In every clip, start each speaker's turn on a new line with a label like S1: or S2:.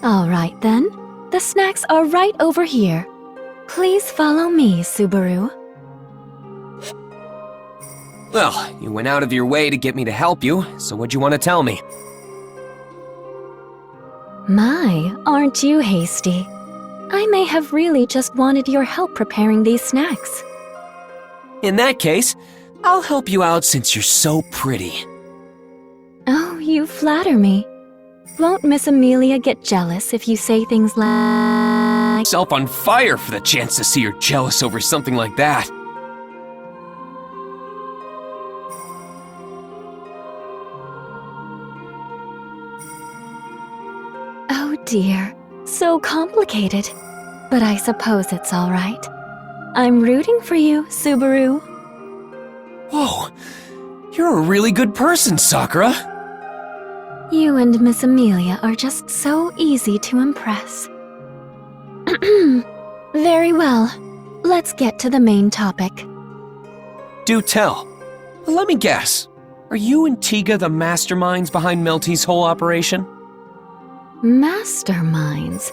S1: All right then. The snacks are right over here. Please follow me, Subaru.
S2: Well, you went out of your way to get me to help you, so what'd you want to tell me?
S1: My, aren't you hasty? I may have really just wanted your help preparing these snacks.
S2: In that case, I'll help you out since you're so pretty.
S1: Oh, you flatter me. Won't Miss Amelia get jealous if you say things like...
S2: Self on fire for the chance to see her jealous over something like that.
S1: Oh dear, so complicated. But I suppose it's all right. I'm rooting for you, Subaru.
S2: Whoa, you're a really good person, Sakura.
S1: You and Miss Amelia are just so easy to impress. Very well. Let's get to the main topic.
S2: Do tell. But let me guess. Are you and Tiga the masterminds behind Melty's whole operation?
S1: Masterminds?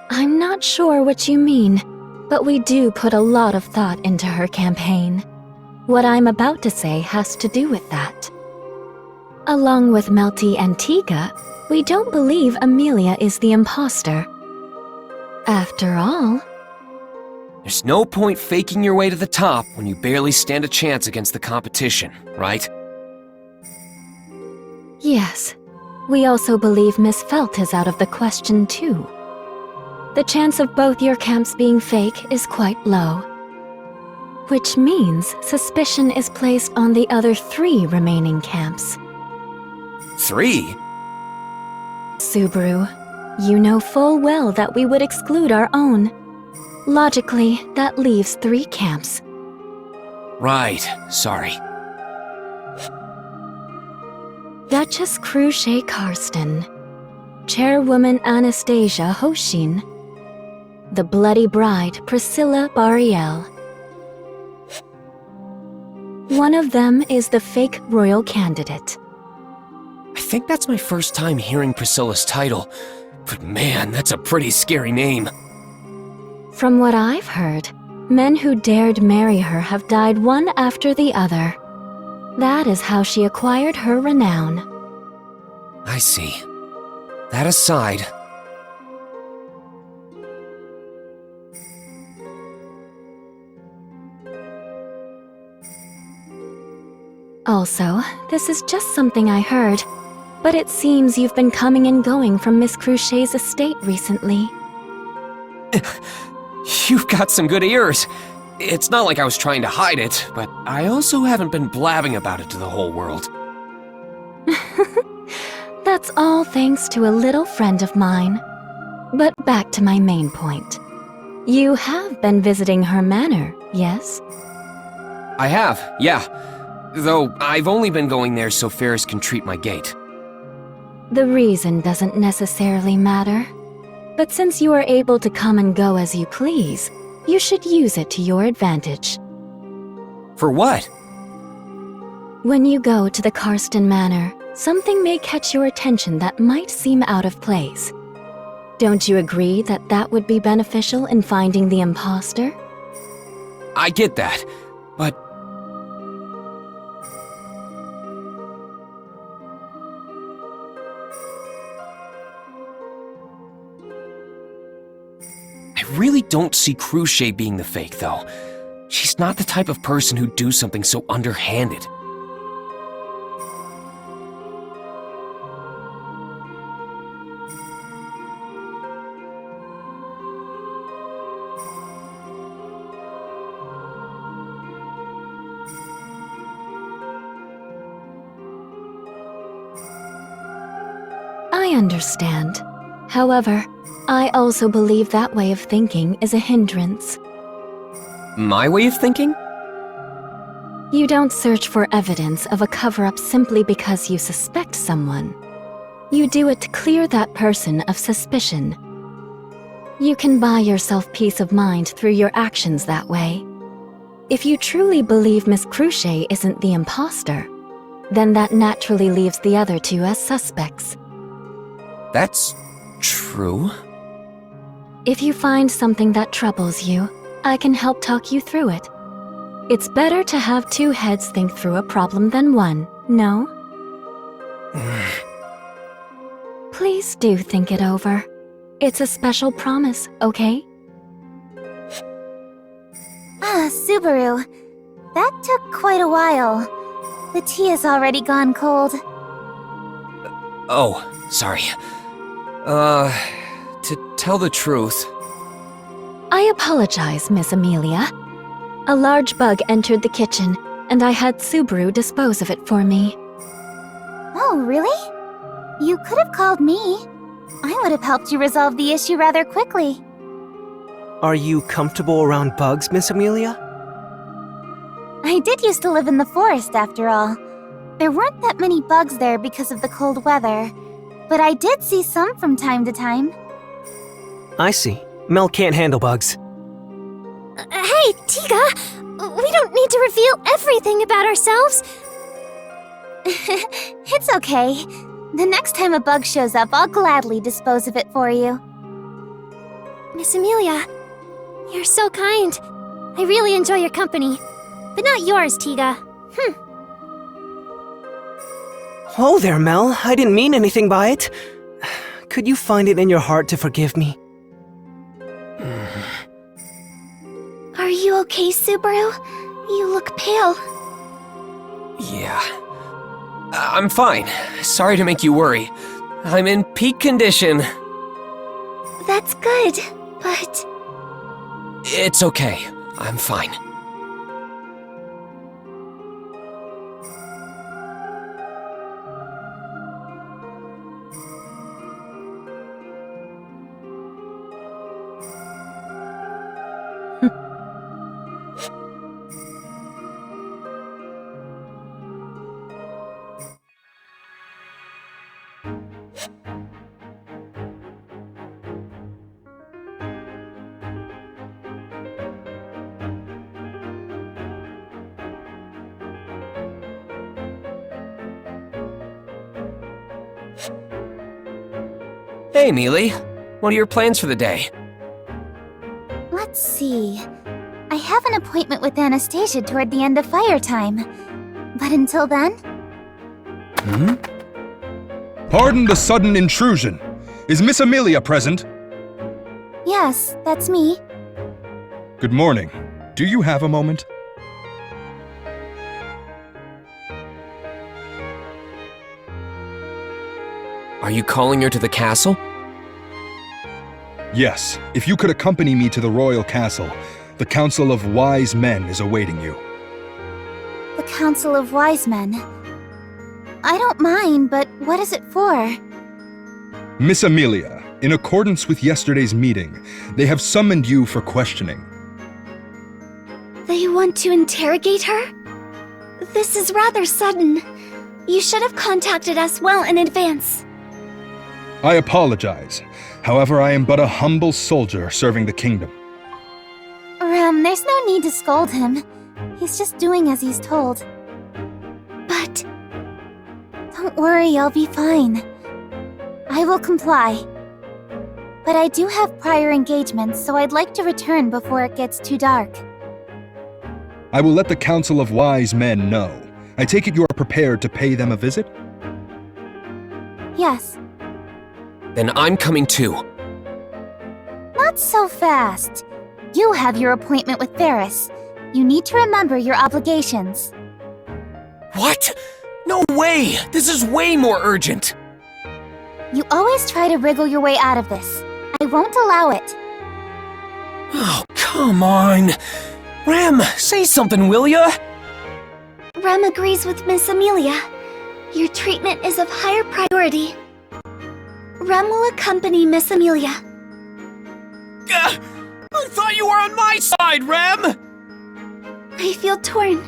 S1: I'm not sure what you mean, but we do put a lot of thought into her campaign. What I'm about to say has to do with that. Along with Melty and Tiga, we don't believe Amelia is the imposter. After all...
S2: There's no point faking your way to the top when you barely stand a chance against the competition, right?
S1: Yes. We also believe Miss Felt is out of the question, too. The chance of both your camps being fake is quite low. Which means suspicion is placed on the other 3 remaining camps.
S2: 3?
S1: Subaru, you know full well that we would exclude our own. Logically, that leaves 3 camps.
S2: Right, sorry.
S1: Duchess Cruchet Karsten, Chairwoman Anastasia Hoshin, the Bloody Bride Priscilla Bariel. One of them is the fake royal candidate.
S2: I think that's my first time hearing Priscilla's title, but man, that's a pretty scary name.
S1: From what I've heard, men who dared marry her have died one after the other. That is how she acquired her renown.
S2: I see. That aside...
S1: Also, this is just something I heard, but it seems you've been coming and going from Miss Cruchet's estate recently.
S2: You've got some good ears. It's not like I was trying to hide it, but I also haven't been blabbing about it to the whole world.
S1: That's all thanks to a little friend of mine. But back to my main point. You have been visiting her manor, yes?
S2: I have, yeah. Though I've only been going there so Ferris can treat my gate.
S1: The reason doesn't necessarily matter. But since you are able to come and go as you please, you should use it to your advantage.
S2: For what?
S1: When you go to the Karsten Manor, something may catch your attention that might seem out of place. Don't you agree that that would be beneficial in finding the imposter?
S2: I get that, but... I really don't see Cruchet being the fake, though. She's not the type of person who'd do something so underhanded.
S1: I understand. However, I also believe that way of thinking is a hindrance.
S2: My way of thinking?
S1: You don't search for evidence of a cover-up simply because you suspect someone. You do it to clear that person of suspicion. You can buy yourself peace of mind through your actions that way. If you truly believe Miss Cruchet isn't the imposter, then that naturally leaves the other 2 as suspects.
S2: That's True.
S1: If you find something that troubles you, I can help talk you through it. It's better to have two heads think through a problem than one, no? Please do think it over. It's a special promise, okay?
S3: Subaru. That took quite a while. The tea has already gone cold.
S2: Oh, sorry. To tell the truth...
S1: I apologize, Miss Amelia. A large bug entered the kitchen, and I had Subaru dispose of it for me.
S3: Oh, really? You could have called me. I would have helped you resolve the issue rather quickly.
S4: Are you comfortable around bugs, Miss Amelia?
S3: I did used to live in the forest, after all. There weren't that many bugs there because of the cold weather, but I did see some from time to time.
S4: I see. Mel can't handle bugs.
S3: Hey, Tiga! We don't need to reveal everything about ourselves! It's okay. The next time a bug shows up, I'll gladly dispose of it for you. Miss Amelia, you're so kind. I really enjoy your company. But not yours, Tiga.
S4: Hello there, Mel. I didn't mean anything by it. Could you find it in your heart to forgive me?
S3: Are you okay, Subaru? You look pale.
S2: Yeah. I'm fine. Sorry to make you worry. I'm in peak condition.
S3: That's good, but...
S2: It's okay. I'm fine. Hey, Mealy. What are your plans for the day?
S3: Let's see. I have an appointment with Anastasia toward the end of fire time. But until then...
S5: Pardon the sudden intrusion. Is Miss Amelia present?
S3: Yes, that's me.
S5: Good morning. Do you have a moment?
S2: Are you calling her to the castle?
S5: Yes, if you could accompany me to the royal castle. The Council of Wise Men is awaiting you.
S3: The Council of Wise Men. I don't mind, but what is it for?
S5: Miss Amelia, in accordance with yesterday's meeting, they have summoned you for questioning.
S3: They want to interrogate her? This is rather sudden. You should have contacted us well in advance.
S5: I apologize. However, I am but a humble soldier serving the kingdom.
S3: There's no need to scold him. He's just doing as he's told. But... don't worry, I'll be fine. I will comply. But I do have prior engagements, so I'd like to return before it gets too dark.
S5: I will let the Council of Wise Men know. I take it you are prepared to pay them a visit?
S3: Yes.
S2: Then I'm coming too.
S3: Not so fast. You have your appointment with Ferris. You need to remember your obligations.
S2: What? No way! This is way more urgent!
S3: You always try to wriggle your way out of this. I won't allow it.
S2: Oh, come on! Rem, say something, will ya?
S3: Rem agrees with Miss Amelia. Your treatment is of higher priority. Rem will accompany Miss Amelia.
S2: I thought you were on my side, Rem!
S3: I feel torn,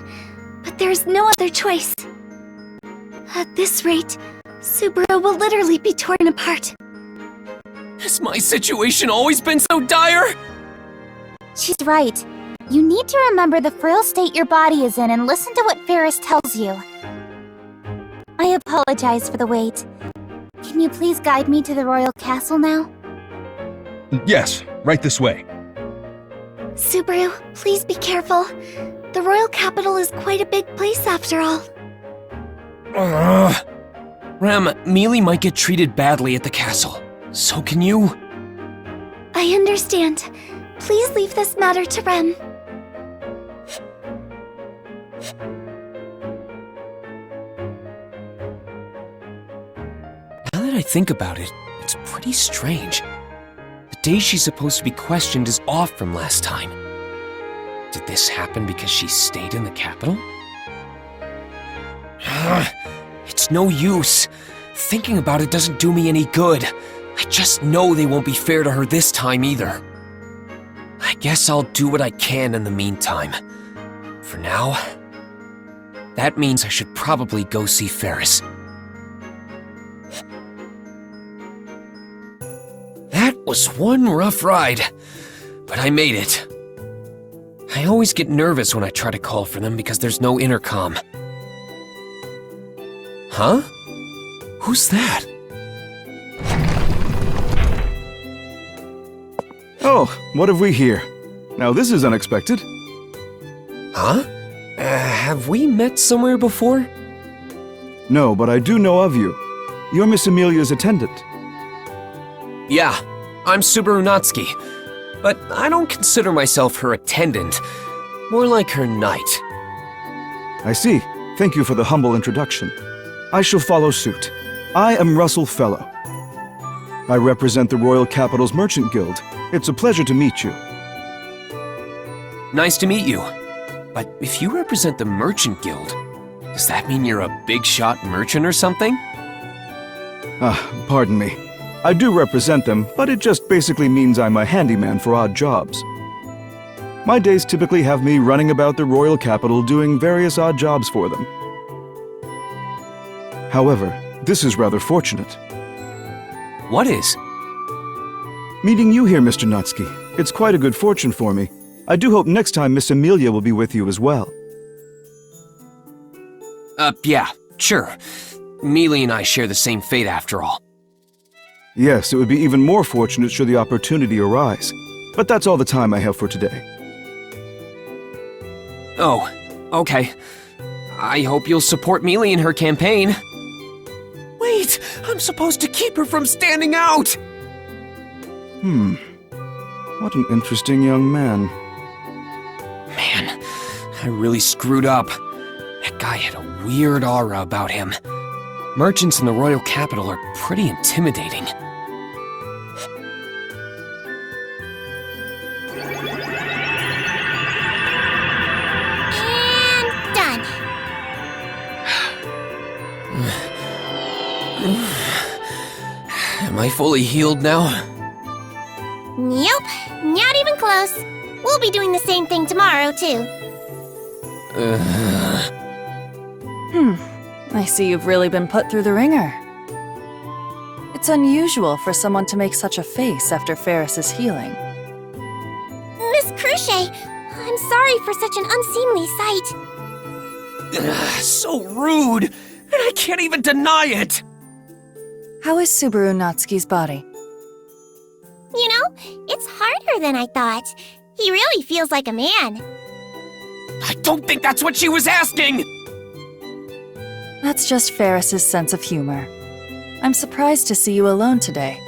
S3: but there's no other choice. At this rate, Subaru will literally be torn apart.
S2: Has my situation always been so dire?
S3: She's right. You need to remember the frail state your body is in and listen to what Ferris tells you. I apologize for the wait. Can you please guide me to the royal castle now?
S5: Yes, right this way.
S1: Subaru, please be careful. The royal capital is quite a big place after all.
S2: Rem, Mealy might get treated badly at the castle. So can you?
S1: I understand. Please leave this matter to Rem.
S2: Now that I think about it, it's pretty strange. The day she's supposed to be questioned is off from last time. Did this happen because she stayed in the capital? It's no use. Thinking about it doesn't do me any good. I just know they won't be fair to her this time either. I guess I'll do what I can in the meantime. For now, that means I should probably go see Ferris. That was one rough ride, but I made it. I always get nervous when I try to call for them because there's no intercom. Huh? Who's that?
S6: Oh, what have we here? Now this is unexpected.
S2: Huh? Have we met somewhere before?
S6: No, but I do know of you. You're Miss Amelia's attendant.
S2: Yeah, I'm Subaru Natsuki, but I don't consider myself her attendant. More like her knight.
S6: I see. Thank you for the humble introduction. I shall follow suit. I am Russell Fellow. I represent the Royal Capital's Merchant Guild. It's a pleasure to meet you.
S2: Nice to meet you. But if you represent the Merchant Guild, does that mean you're a big-shot merchant or something?
S6: Pardon me. I do represent them, but it just basically means I'm a handyman for odd jobs. My days typically have me running about the Royal Capital doing various odd jobs for them. However, this is rather fortunate.
S2: What is?
S6: Meeting you here, Mr. Natsuki. It's quite a good fortune for me. I do hope next time Miss Amelia will be with you as well.
S2: Yeah, sure. Mealy and I share the same fate after all.
S6: Yes, it would be even more fortunate should the opportunity arise. But that's all the time I have for today.
S2: Oh, okay. I hope you'll support Mealy in her campaign. Wait, I'm supposed to keep her from standing out!
S6: What an interesting young man.
S2: Man, I really screwed up. That guy had a weird aura about him. Merchants in the Royal Capital are pretty intimidating.
S3: And done.
S2: Am I fully healed now?
S3: Nope, not even close. We'll be doing the same thing tomorrow, too.
S7: I see you've really been put through the ringer. It's unusual for someone to make such a face after Ferris's healing.
S3: Miss Cruchet, I'm sorry for such an unseemly sight.
S2: So rude! And I can't even deny it!
S7: How is Subaru Natsuki's body?
S3: You know, it's harder than I thought. He really feels like a man.
S2: I don't think that's what she was asking!
S7: That's just Ferris's sense of humor. I'm surprised to see you alone today.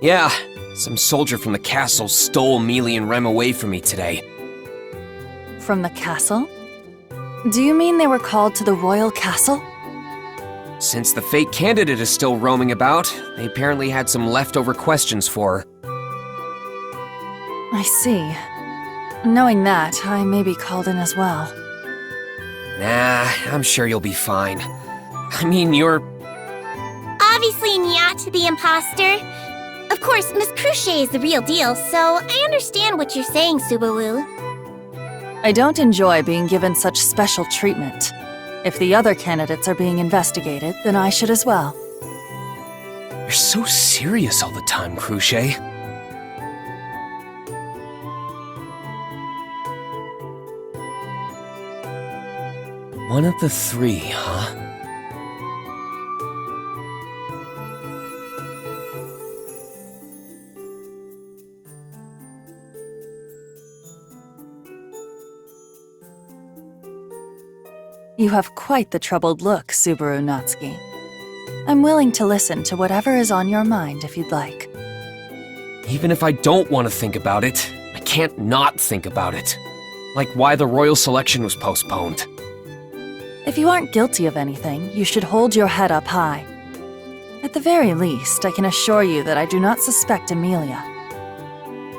S2: Yeah, some soldier from the castle stole Mealy and Rem away from me today.
S7: From the castle? Do you mean they were called to the royal castle?
S2: Since the fake candidate is still roaming about, they apparently had some leftover questions for her.
S7: I see. Knowing that, I may be called in as well.
S2: Nah, I'm sure you'll be fine. I mean, you're...
S3: Obviously not the imposter. Of course, Miss Cruchet is the real deal, so I understand what you're saying, Subaru.
S7: I don't enjoy being given such special treatment. If the other candidates are being investigated, then I should as well.
S2: You're so serious all the time, Cruchet. One of the three, huh?
S7: You have quite the troubled look, Subaru Natsuki. I'm willing to listen to whatever is on your mind if you'd like.
S2: Even if I don't want to think about it, I can't not think about it. Like why the royal selection was postponed.
S7: If you aren't guilty of anything, you should hold your head up high. At the very least, I can assure you that I do not suspect Amelia.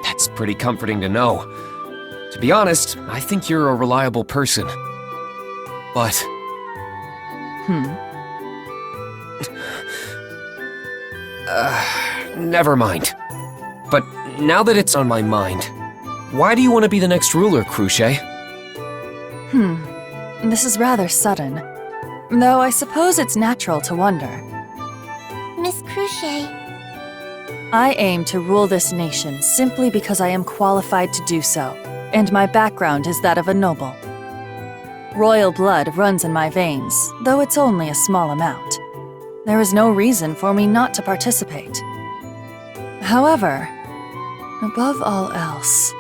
S2: That's pretty comforting to know. To be honest, I think you're a reliable person. But... never mind. But now that it's on my mind, why do you want to be the next ruler, Cruce?
S7: This is rather sudden. Though I suppose it's natural to wonder.
S3: Miss Cruce.
S7: I aim to rule this nation simply because I am qualified to do so, and my background is that of a noble. Royal blood runs in my veins, though it's only a small amount. There is no reason for me not to participate. However, above all else...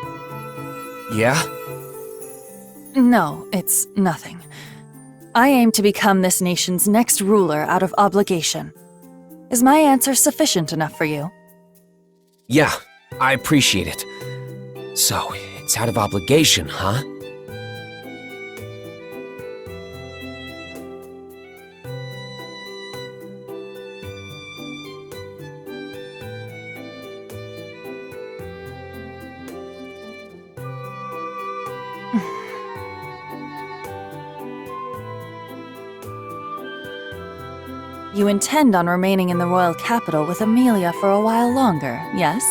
S2: Yeah?
S7: No, it's nothing. I aim to become this nation's next ruler out of obligation. Is my answer sufficient enough for you?
S2: Yeah, I appreciate it. So, it's out of obligation, huh?
S7: You intend on remaining in the royal capital with Amelia for a while longer, yes?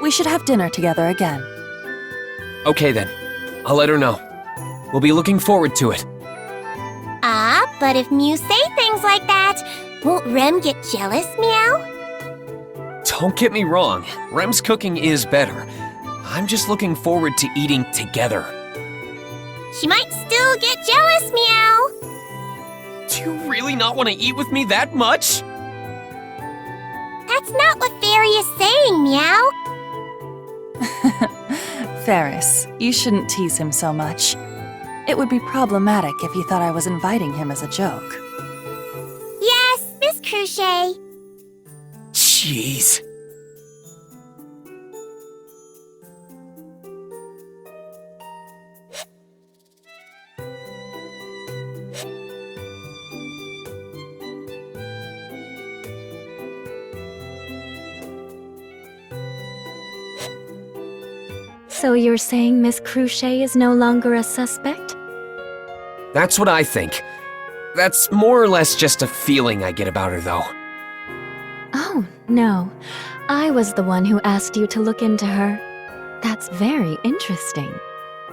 S7: We should have dinner together again.
S2: Okay then, I'll let her know. We'll be looking forward to it.
S3: But if Mew say things like that, won't Rem get jealous, Meow?
S2: Don't get me wrong, Rem's cooking is better. I'm just looking forward to eating together.
S3: She might still get jealous, Meow.
S2: Do you really not want to eat with me that much?
S3: That's not what Fairy is saying, Meow.
S7: Ferris, you shouldn't tease him so much. It would be problematic if you thought I was inviting him as a joke.
S3: Yes, Miss Cruce.
S2: Jeez.
S1: So you're saying Miss Cruce is no longer a suspect?
S2: That's what I think. That's more or less just a feeling I get about her, though.
S1: Oh, no. I was the one who asked you to look into her. That's very interesting.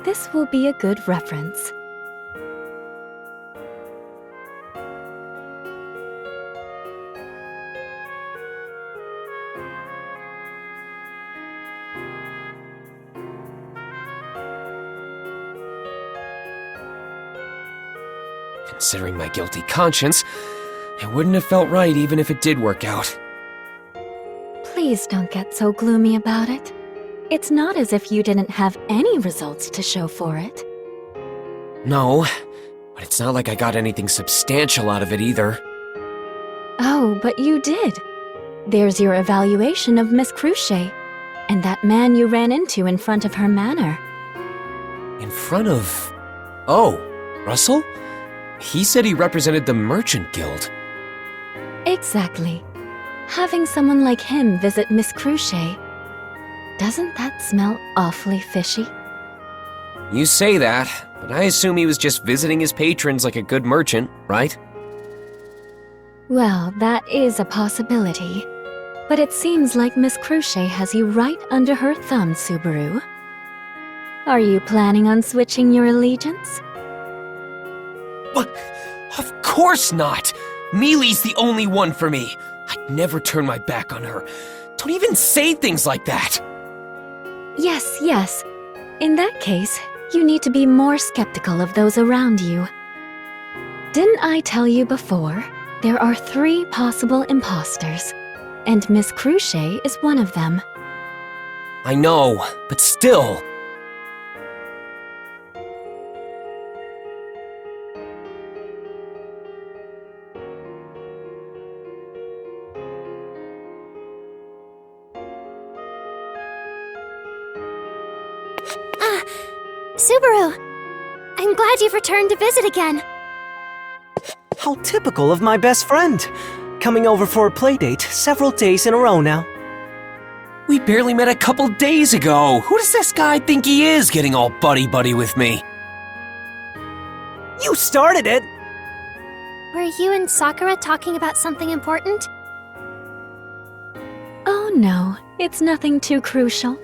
S1: This will be a good reference.
S2: Considering my guilty conscience, it wouldn't have felt right even if it did work out.
S1: Please don't get so gloomy about it. It's not as if you didn't have any results to show for it.
S2: No, but it's not like I got anything substantial out of it either.
S1: Oh, but you did. There's your evaluation of Miss Cruce, and that man you ran into in front of her manor.
S2: In front of... Oh, Russell? He said he represented the Merchant Guild.
S1: Exactly. Having someone like him visit Miss Cruce, doesn't that smell awfully fishy?
S2: You say that, but I assume he was just visiting his patrons like a good merchant, right?
S1: Well, that is a possibility. But it seems like Miss Cruce has you right under her thumb, Subaru. Are you planning on switching your allegiance?
S2: What? Of course not! Mealy's the only one for me. I'd never turn my back on her. Don't even say things like that!
S1: Yes. In that case, you need to be more skeptical of those around you. Didn't I tell you before? There are 3 possible imposters, and Miss Cruce is one of them.
S2: I know, but still.
S3: Subaru! I'm glad you've returned to visit again.
S4: How typical of my best friend. Coming over for a playdate several days in a row now.
S2: We barely met a couple days ago. Who does this guy think he is, getting all buddy-buddy with me?
S4: You started it!
S3: Were you and Sakura talking about something important?
S1: Oh no, it's nothing too crucial.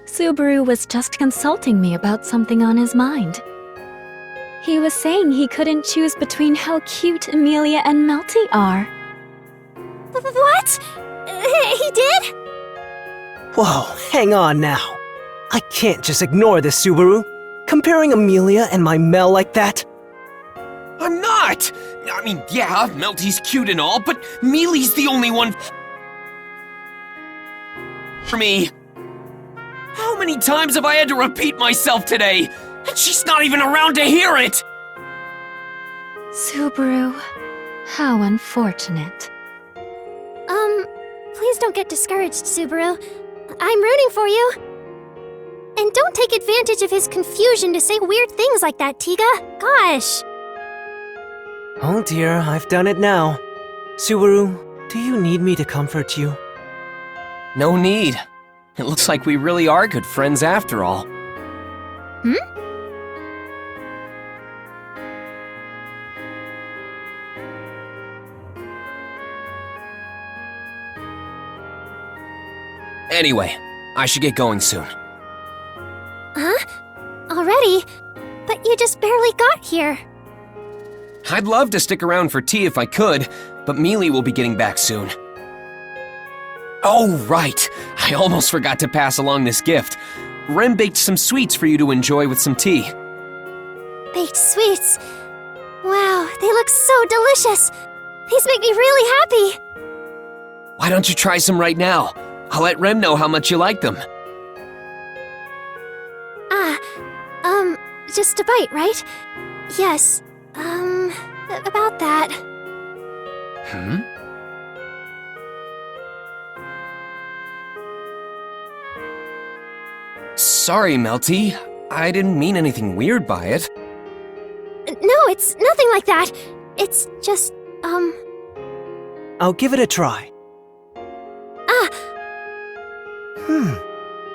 S1: Subaru was just consulting me about something on his mind. He was saying he couldn't choose between how cute Amelia and Melty are.
S3: What? He did?
S4: Whoa, hang on now. I can't just ignore this, Subaru. Comparing Amelia and my Mel like that?
S2: I'm not! I mean, yeah, Melty's cute and all, but Mealy's the only one for me. How many times have I had to repeat myself today? And she's not even around to hear it!
S1: Subaru, how unfortunate.
S3: Please don't get discouraged, Subaru. I'm rooting for you. And don't take advantage of his confusion to say weird things like that, Tiga. Gosh.
S4: Oh dear, I've done it now. Subaru, do you need me to comfort you?
S2: No need. It looks like we really are good friends after all. Anyway, I should get going soon.
S3: Huh? Already? But you just barely got here.
S2: I'd love to stick around for tea if I could, but Mealy will be getting back soon. Oh, right. I almost forgot to pass along this gift. Rem baked some sweets for you to enjoy with some tea.
S3: Baked sweets. Wow, they look so delicious. These make me really happy.
S2: Why don't you try some right now? I'll let Rem know how much you like them.
S3: Just a bite, right? Yes, about that.
S2: Sorry, Melty. I didn't mean anything weird by it.
S3: No, it's nothing like that. It's just,
S4: I'll give it a try.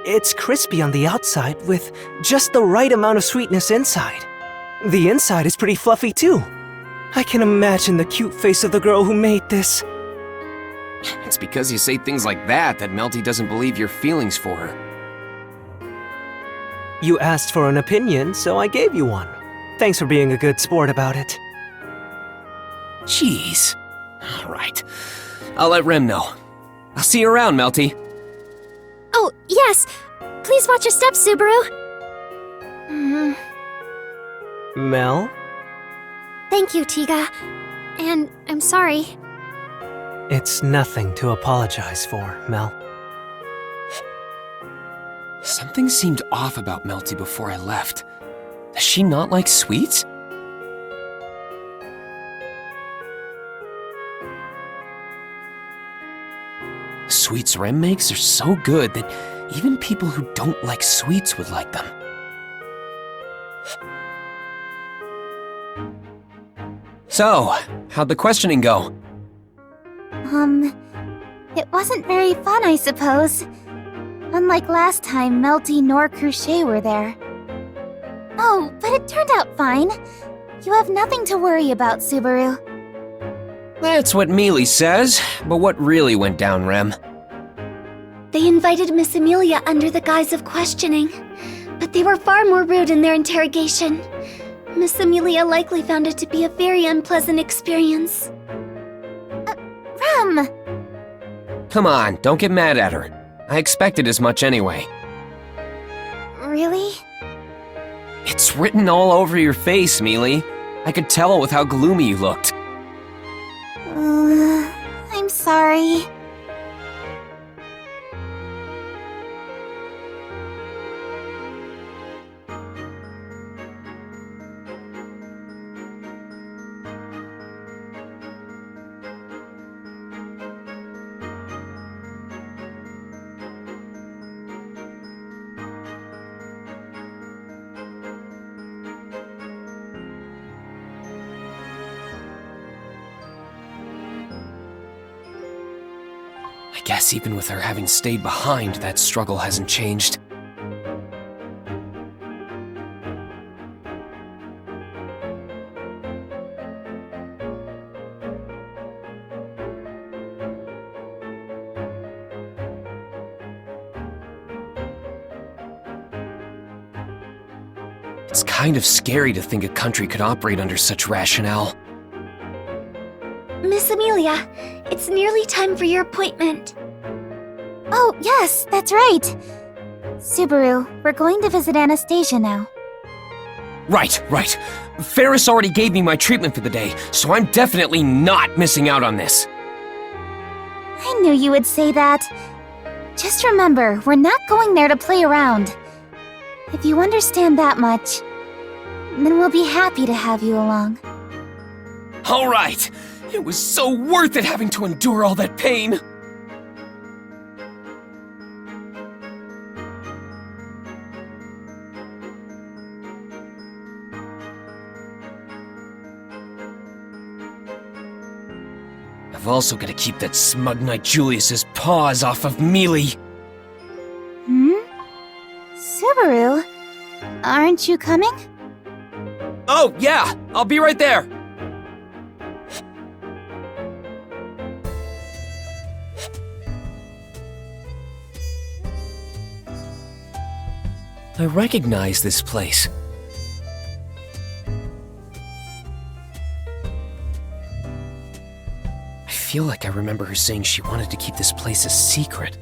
S4: It's crispy on the outside with just the right amount of sweetness inside. The inside is pretty fluffy too. I can imagine the cute face of the girl who made this.
S2: It's because you say things like that Melty doesn't believe your feelings for her.
S4: You asked for an opinion, so I gave you one. Thanks for being a good sport about it.
S2: Jeez. All right. I'll let Rem know. I'll see you around, Melty.
S3: oh, yes. Please watch your steps, Subaru.
S4: Mel?
S3: Thank you, Tiga. And I'm sorry.
S4: It's nothing to apologize for, Mel.
S2: Something seemed off about Melty before I left. Does she not like sweets? The sweets Rem makes are so good that even people who don't like sweets would like them. So, how'd the questioning go?
S3: It wasn't very fun, I suppose. Unlike last time, Melty nor Cruchet were there. Oh, but it turned out fine. You have nothing to worry about, Subaru.
S2: That's what Mealy says, but what really went down, Rem?
S8: They invited Miss Amelia under the guise of questioning, but they were far more rude in their interrogation. Miss Amelia likely found it to be a very unpleasant experience.
S3: Rem!
S2: Come on, don't get mad at her. I expected as much anyway.
S3: Really?
S2: It's written all over your face, Mealy. I could tell with how gloomy you looked.
S3: I'm sorry.
S2: guess even with her having stayed behind, that struggle hasn't changed. It's kind of scary to think a country could operate under such rationale.
S8: Miss Amelia, it's nearly time for your appointment.
S3: Oh, yes, that's right. Subaru, we're going to visit Anastasia now.
S2: Right. Ferris already gave me my treatment for the day, so I'm definitely not missing out on this.
S3: I knew you would say that. Just remember, we're not going there to play around. If you understand that much, then we'll be happy to have you along.
S2: All right. It was so worth it having to endure all that pain. I've also got to keep that smug knight Julius's paws off of Mealy.
S3: Subaru, aren't you coming?
S2: Oh, yeah! I'll be right there! I recognize this place. I feel like I remember her saying she wanted to keep this place a secret.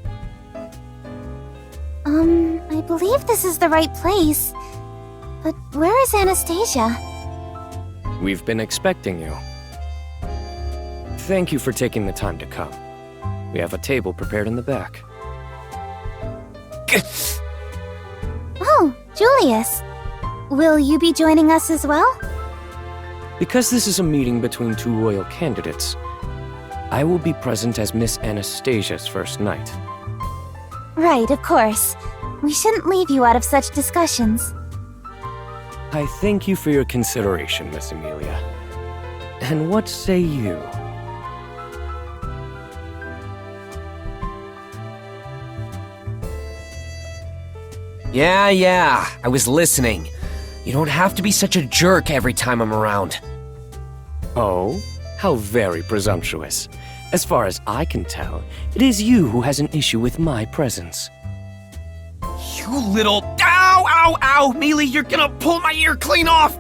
S3: I believe this is the right place. But where is Anastasia?
S9: We've been expecting you. Thank you for taking the time to come. We have a table prepared in the back.
S3: Oh, Julius. Will you be joining us as well?
S9: Because this is a meeting between two royal candidates, I will be present as Miss Anastasia's first knight.
S3: Right, of course. We shouldn't leave you out of such discussions.
S9: I thank you for your consideration, Miss Amelia. And what say you?
S2: Yeah, I was listening. You don't have to be such a jerk every time I'm around.
S9: Oh, how very presumptuous. As far as I can tell, it is you who has an issue with my presence.
S2: You little... Ow! Mealy, you're gonna pull my ear clean off!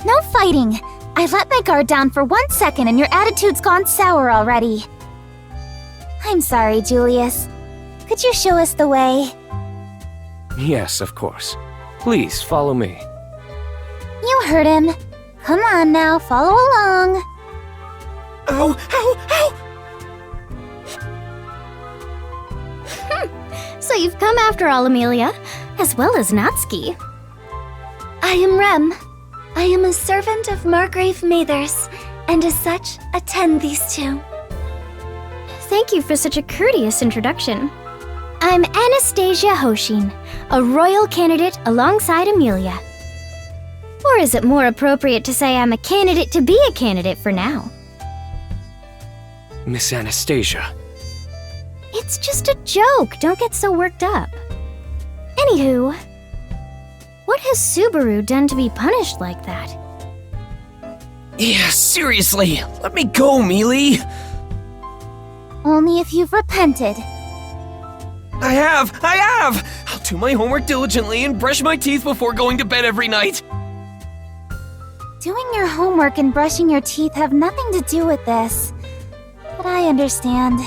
S3: No fighting! I let my guard down for 1 second and your attitude's gone sour already. I'm sorry, Julius. Could you show us the way?
S9: Yes, of course. Please follow me.
S3: You heard him. Come on now, follow along.
S2: Ow!
S8: So you've come after all, Amelia, as well as Natsuki. I am Rem. I am a servant of Margrave Mathers, and as such, attend these two. Thank you for such a courteous introduction. I'm Anastasia Hoshin, a royal candidate alongside Amelia. Or is it more appropriate to say I'm a candidate to be a candidate for now?
S9: Miss Anastasia.
S8: It's just a joke, don't get so worked up. Anywho, what has Subaru done to be punished like that?
S2: Yeah, seriously, let me go, Mealy!
S3: Only if you've repented.
S2: I have! I'll do my homework diligently and brush my teeth before going to bed every night.
S3: Doing your homework and brushing your teeth have nothing to do with this. But I understand.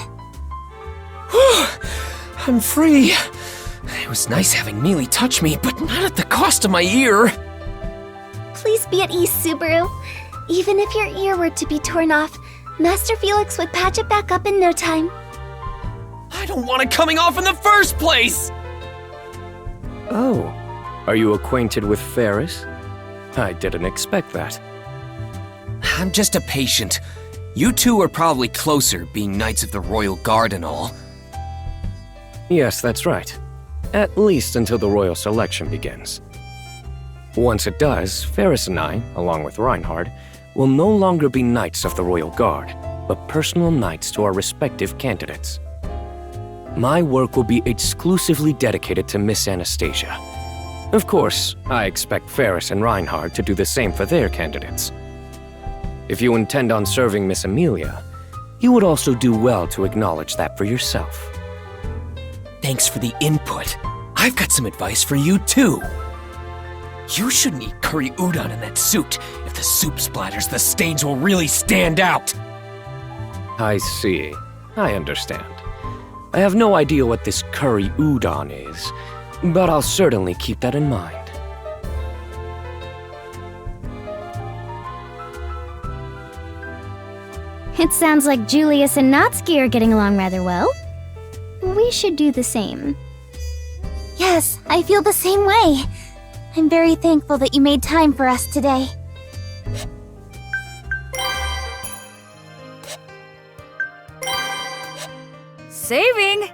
S2: I'm free. It was nice having Mealy touch me, but not at the cost of my ear.
S8: Please be at ease, Subaru. Even if your ear were to be torn off, Master Felix would patch it back up in no time.
S2: I don't want it coming off in the first place!
S9: Oh, are you acquainted with Ferris? I didn't expect that.
S2: I'm just a patient. You two are probably closer, being Knights of the Royal Guard and all.
S9: Yes, that's right. At least until the royal selection begins. Once it does, Ferris and I, along with Reinhard, will no longer be Knights of the Royal Guard, but personal knights to our respective candidates. My work will be exclusively dedicated to Miss Anastasia. Of course, I expect Ferris and Reinhard to do the same for their candidates. If you intend on serving Miss Amelia, you would also do well to acknowledge that for yourself.
S2: Thanks for the input. I've got some advice for you, too. You shouldn't eat curry udon in that suit. If the soup splatters, the stains will really stand out.
S9: I see. I understand. I have no idea what this curry udon is, but I'll certainly keep that in mind.
S8: It sounds like Julius and Natsuki are getting along rather well. We should do the same.
S3: Yes, I feel the same way. I'm very thankful that you made time for us today.
S7: Saving!